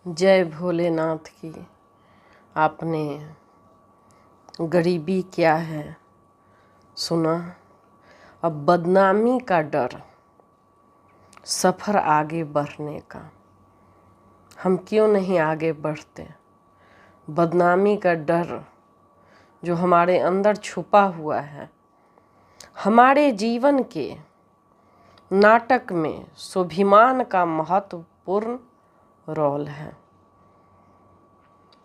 जय भोलेनाथ की। आपने गरीबी क्या है सुना? अब बदनामी का डर, सफ़र आगे बढ़ने का। हम क्यों नहीं आगे बढ़ते? बदनामी का डर जो हमारे अंदर छुपा हुआ है, हमारे जीवन के नाटक में स्वाभिमान का महत्वपूर्ण रोल है।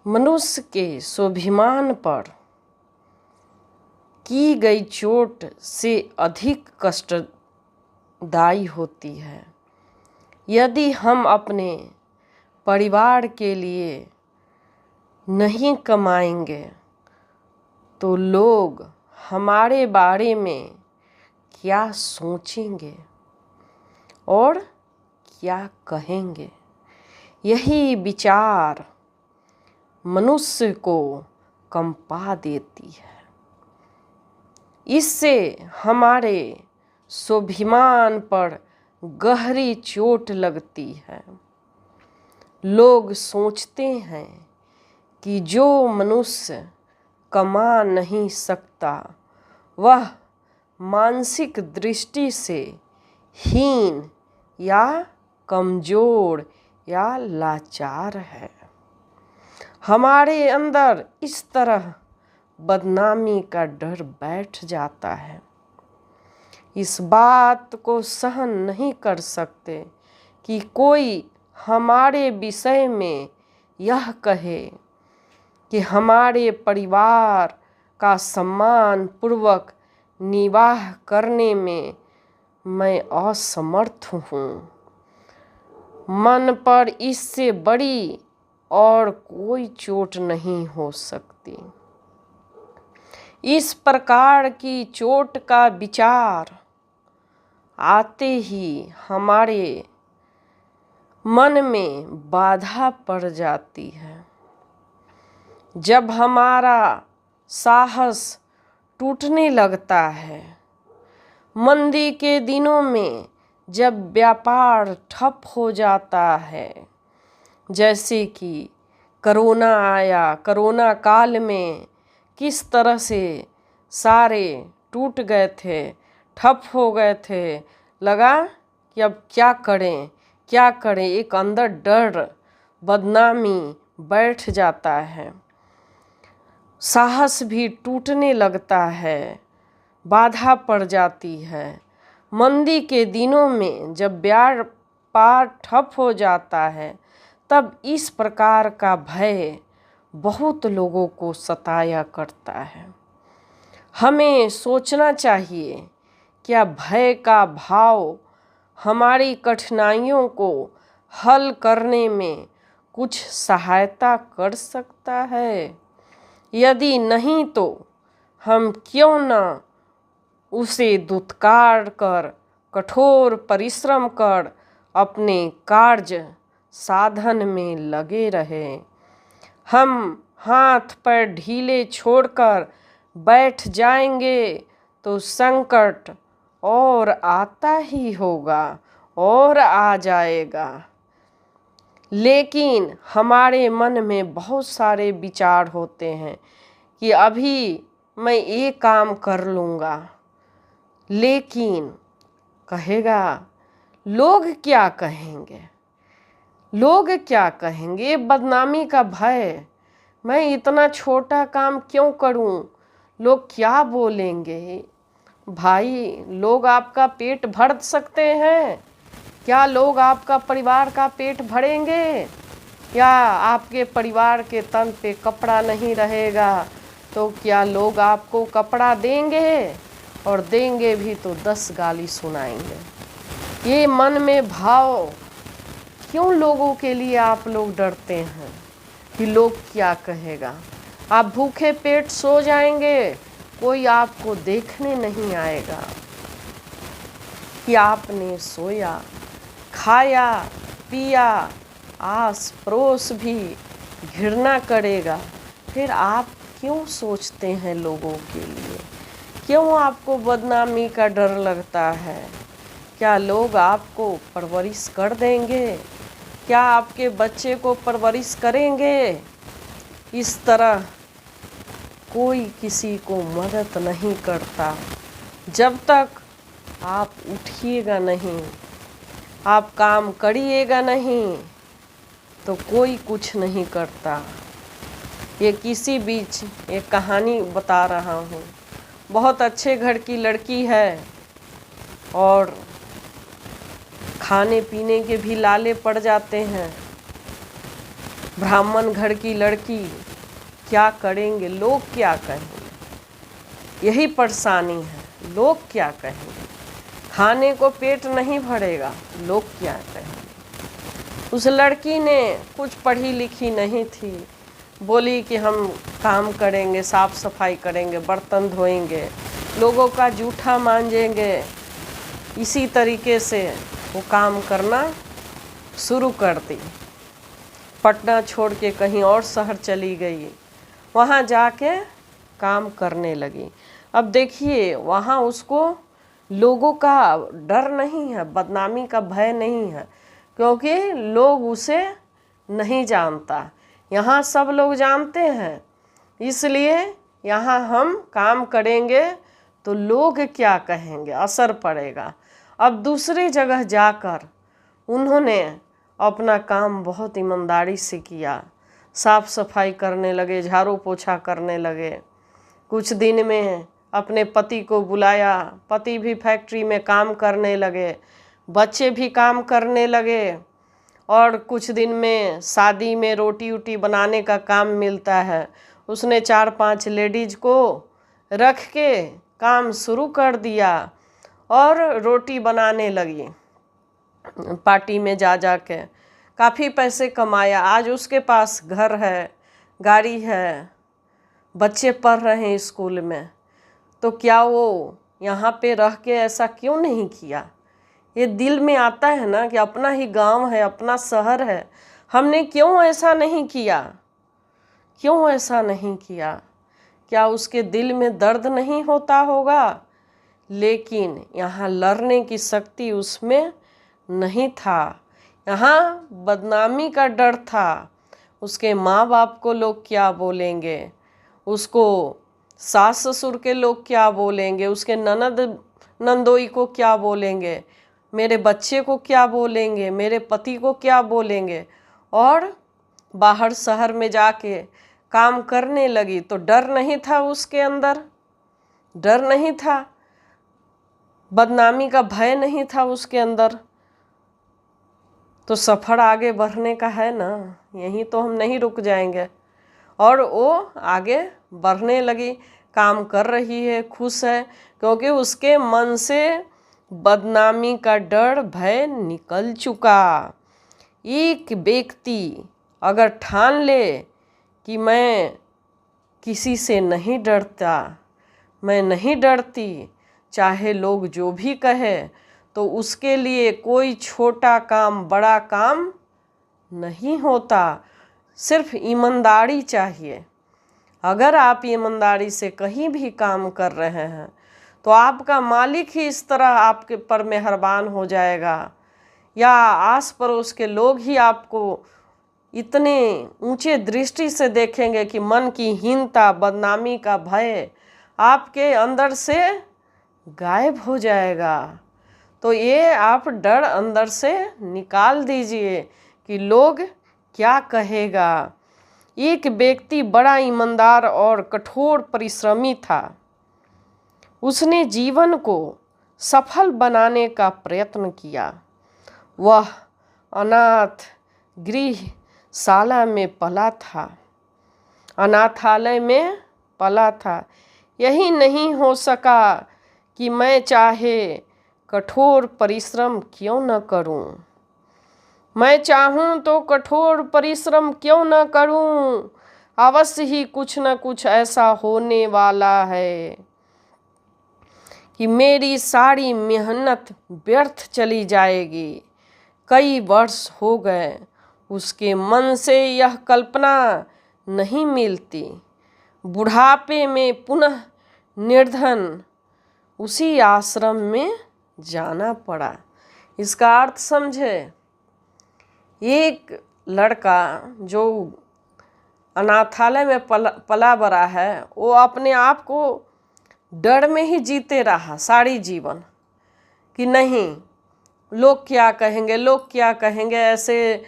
मनुष्य के स्वाभिमान पर की गई चोट से अधिक कष्टदायी होती है। यदि हम अपने परिवार के लिए नहीं कमाएंगे तो लोग हमारे बारे में क्या सोचेंगे और क्या कहेंगे? यही विचार मनुष्य को कंपा देती है। इससे हमारे स्वाभिमान पर गहरी चोट लगती है। लोग सोचते हैं कि जो मनुष्य कमा नहीं सकता वह मानसिक दृष्टि से हीन या कमज़ोर या लाचार है। हमारे अंदर इस तरह बदनामी का डर बैठ जाता है। इस बात को सहन नहीं कर सकते कि कोई हमारे विषय में यह कहे कि हमारे परिवार का सम्मान पूर्वक निर्वाह करने में मैं असमर्थ हूँ। मन पर इससे बड़ी और कोई चोट नहीं हो सकती। इस प्रकार की चोट का विचार आते ही हमारे मन में बाधा पड़ जाती है। जब हमारा साहस टूटने लगता है, मंदी के दिनों में जब व्यापार ठप हो जाता है, जैसे कि कोरोना आया, कोरोना काल में किस तरह से सारे टूट गए थे, ठप हो गए थे। लगा कि अब क्या करें क्या करें, एक अंदर डर बदनामी बैठ जाता है। साहस भी टूटने लगता है, बाधा पड़ जाती है। मंदी के दिनों में जब व्यापार ठप हो जाता है तब इस प्रकार का भय बहुत लोगों को सताया करता है। हमें सोचना चाहिए, क्या भय का भाव हमारी कठिनाइयों को हल करने में कुछ सहायता कर सकता है? यदि नहीं तो हम क्यों न उसे दुत्कार कर, कठोर परिश्रम कर अपने कार्य साधन में लगे रहे। हम हाथ पैर ढीले छोड़कर बैठ जाएंगे तो संकट और आता ही होगा और आ जाएगा। लेकिन हमारे मन में बहुत सारे विचार होते हैं कि अभी मैं ये काम कर लूँगा, लेकिन कहेगा लोग क्या कहेंगे, लोग क्या कहेंगे। बदनामी का भय, मैं इतना छोटा काम क्यों करूं, लोग क्या बोलेंगे। भाई, लोग आपका पेट भर सकते हैं क्या? लोग आपका परिवार का पेट भरेंगे? या आपके परिवार के तन पे कपड़ा नहीं रहेगा तो क्या लोग आपको कपड़ा देंगे? और देंगे भी तो 10 गाली सुनाएंगे। ये मन में भाव क्यों लोगों के लिए आप लोग डरते हैं कि लोग क्या कहेगा? आप भूखे पेट सो जाएंगे, कोई आपको देखने नहीं आएगा कि आपने सोया, खाया, पिया। आस पड़ोस भी घृणा करेगा। फिर आप क्यों सोचते हैं लोगों के लिए? क्यों आपको बदनामी का डर लगता है? क्या लोग आपको परवरिश कर देंगे? क्या आपके बच्चे को परवरिश करेंगे? इस तरह कोई किसी को मदद नहीं करता। जब तक आप उठिएगा नहीं, आप काम करिएगा नहीं, तो कोई कुछ नहीं करता। ये किसी बीच एक कहानी बता रहा हूँ। बहुत अच्छे घर की लड़की है और खाने पीने के भी लाले पड़ जाते हैं। ब्राह्मण घर की लड़की, क्या करेंगे, लोग क्या कहेंगे, यही परेशानी है। लोग क्या कहेंगे, खाने को पेट नहीं भरेगा, लोग क्या कहेंगे। उस लड़की ने कुछ पढ़ी लिखी नहीं थी, बोली कि हम काम करेंगे, साफ सफाई करेंगे, बर्तन धोएंगे, लोगों का जूठा मांजेंगे। इसी तरीके से वो काम करना शुरू कर दी। पटना छोड़ के कहीं और शहर चली गई, वहाँ जाके काम करने लगी। अब देखिए, वहाँ उसको लोगों का डर नहीं है, बदनामी का भय नहीं है, क्योंकि लोग उसे नहीं जानता। यहाँ सब लोग जानते हैं, इसलिए यहाँ हम काम करेंगे तो लोग क्या कहेंगे, असर पड़ेगा। अब दूसरी जगह जाकर उन्होंने अपना काम बहुत ईमानदारी से किया, साफ सफाई करने लगे, झाड़ू पोछा करने लगे। कुछ दिन में अपने पति को बुलाया, पति भी फैक्ट्री में काम करने लगे, बच्चे भी काम करने लगे। और कुछ दिन में शादी में रोटी वोटी बनाने का काम मिलता है, उसने 4-5 लेडीज को रख के काम शुरू कर दिया और रोटी बनाने लगी। पार्टी में जा के काफ़ी पैसे कमाया। आज उसके पास घर है, गाड़ी है, बच्चे पढ़ रहे हैं स्कूल में। तो क्या वो यहाँ पे रह के ऐसा क्यों नहीं किया? ये दिल में आता है ना कि अपना ही गांव है, अपना शहर है, हमने क्यों ऐसा नहीं किया? क्यों ऐसा नहीं किया? क्या उसके दिल में दर्द नहीं होता होगा? लेकिन यहाँ लड़ने की शक्ति उसमें नहीं था। यहाँ बदनामी का डर था। उसके माँ बाप को लोग क्या बोलेंगे, उसको सास ससुर के लोग क्या बोलेंगे, उसके ननद नंदोई को क्या बोलेंगे, मेरे बच्चे को क्या बोलेंगे, मेरे पति को क्या बोलेंगे। और बाहर शहर में जाके काम करने लगी तो डर नहीं था उसके अंदर, डर नहीं था, बदनामी का भय नहीं था उसके अंदर। तो सफ़र आगे बढ़ने का है ना, यहीं तो हम नहीं रुक जाएंगे। और वो आगे बढ़ने लगी, काम कर रही है, खुश है, क्योंकि उसके मन से बदनामी का डर भय निकल चुका। एक व्यक्ति अगर ठान ले कि मैं किसी से नहीं डरता, मैं नहीं डरती, चाहे लोग जो भी कहे, तो उसके लिए कोई छोटा काम बड़ा काम नहीं होता। सिर्फ ईमानदारी चाहिए। अगर आप ईमानदारी से कहीं भी काम कर रहे हैं तो आपका मालिक ही इस तरह आपके पर मेहरबान हो जाएगा, या आस पड़ोस के लोग ही आपको इतने ऊंचे दृष्टि से देखेंगे कि मन की हीनता, बदनामी का भय आपके अंदर से गायब हो जाएगा। तो ये आप डर अंदर से निकाल दीजिए कि लोग क्या कहेगा। एक व्यक्ति बड़ा ईमानदार और कठोर परिश्रमी था। उसने जीवन को सफल बनाने का प्रयत्न किया। वह अनाथ गृहशाला में पला था, अनाथालय में पला था। यही नहीं हो सका कि मैं चाहे कठोर परिश्रम क्यों न करूं, मैं चाहूं तो कठोर परिश्रम क्यों न करूं, अवश्य ही कुछ न कुछ ऐसा होने वाला है कि मेरी सारी मेहनत व्यर्थ चली जाएगी। कई वर्ष हो गए, उसके मन से यह कल्पना नहीं मिलती। बुढ़ापे में पुनः निर्धन उसी आश्रम में जाना पड़ा। इसका अर्थ समझे, एक लड़का जो अनाथालय में पला बड़ा है, वो अपने आप को डर में ही जीते रहा सारी जीवन कि नहीं लोग क्या कहेंगे, लोग क्या कहेंगे। ऐसे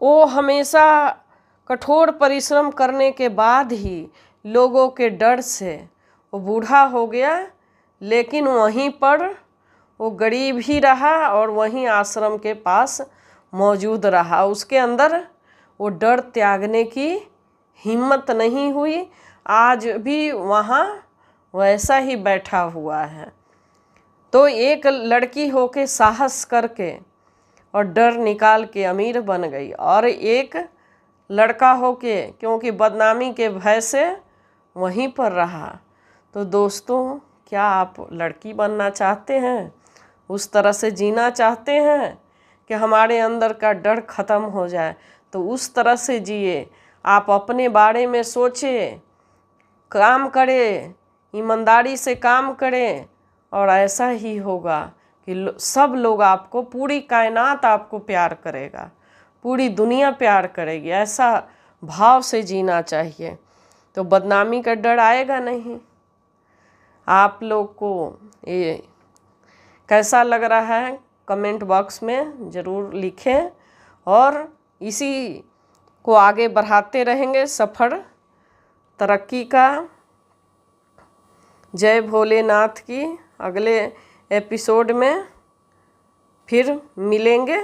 वो हमेशा कठोर परिश्रम करने के बाद ही लोगों के डर से वो बूढ़ा हो गया, लेकिन वहीं पर वो गरीब ही रहा और वहीं आश्रम के पास मौजूद रहा। उसके अंदर वो डर त्यागने की हिम्मत नहीं हुई। आज भी वहाँ वैसा ही बैठा हुआ है। तो एक लड़की होके साहस करके और डर निकाल के अमीर बन गई, और एक लड़का होके क्योंकि बदनामी के भय से वहीं पर रहा। तो दोस्तों, क्या आप लड़की बनना चाहते हैं? उस तरह से जीना चाहते हैं कि हमारे अंदर का डर ख़त्म हो जाए? तो उस तरह से जिए। आप अपने बारे में सोचें, काम करें, ईमानदारी से काम करें, और ऐसा ही होगा कि सब लोग आपको, पूरी कायनात आपको प्यार करेगा, पूरी दुनिया प्यार करेगी। ऐसा भाव से जीना चाहिए, तो बदनामी का डर आएगा नहीं। आप लोग को ये कैसा लग रहा है कमेंट बॉक्स में ज़रूर लिखें, और इसी को आगे बढ़ाते रहेंगे सफ़र तरक्की का। जय भोलेनाथ की। अगले एपिसोड में फिर मिलेंगे।